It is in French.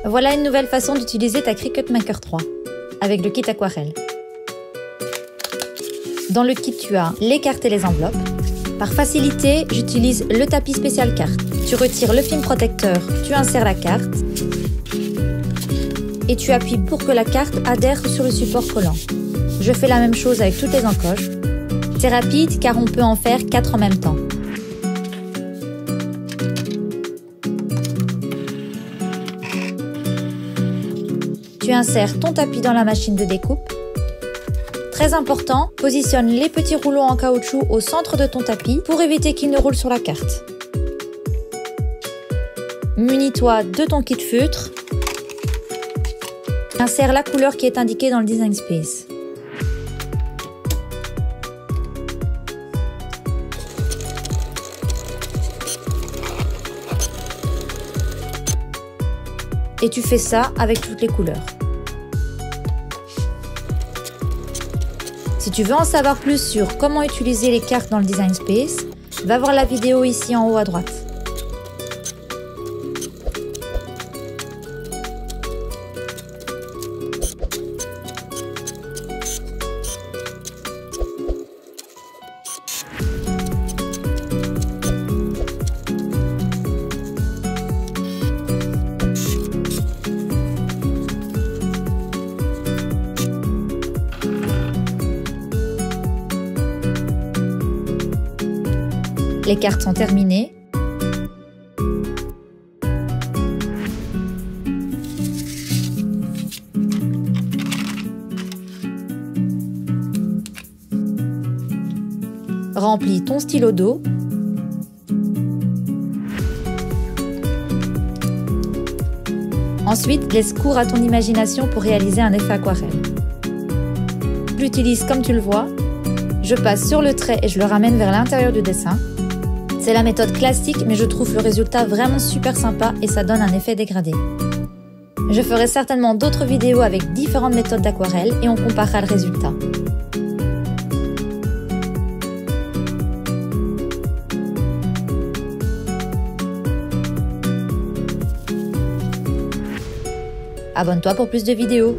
Voilà une nouvelle façon d'utiliser ta Cricut Maker 3 avec le kit aquarelle. Dans le kit, tu as les cartes et les enveloppes. Par facilité, j'utilise le tapis spécial carte. Tu retires le film protecteur, tu insères la carte et tu appuies pour que la carte adhère sur le support collant. Je fais la même chose avec toutes les encoches. C'est rapide car on peut en faire 4 en même temps. Tu insères ton tapis dans la machine de découpe. Très important, positionne les petits rouleaux en caoutchouc au centre de ton tapis pour éviter qu'ils ne roulent sur la carte. Munis-toi de ton kit feutre. Insère la couleur qui est indiquée dans le Design Space. Et tu fais ça avec toutes les couleurs. Si tu veux en savoir plus sur comment utiliser les cartes dans le Design Space, va voir la vidéo ici en haut à droite. Les cartes sont terminées. Remplis ton stylo d'eau. Ensuite, laisse cours à ton imagination pour réaliser un effet aquarelle. Je l'utilise comme tu le vois. Je passe sur le trait et je le ramène vers l'intérieur du dessin. C'est la méthode classique, mais je trouve le résultat vraiment super sympa et ça donne un effet dégradé. Je ferai certainement d'autres vidéos avec différentes méthodes d'aquarelle et on comparera le résultat. Abonne-toi pour plus de vidéos.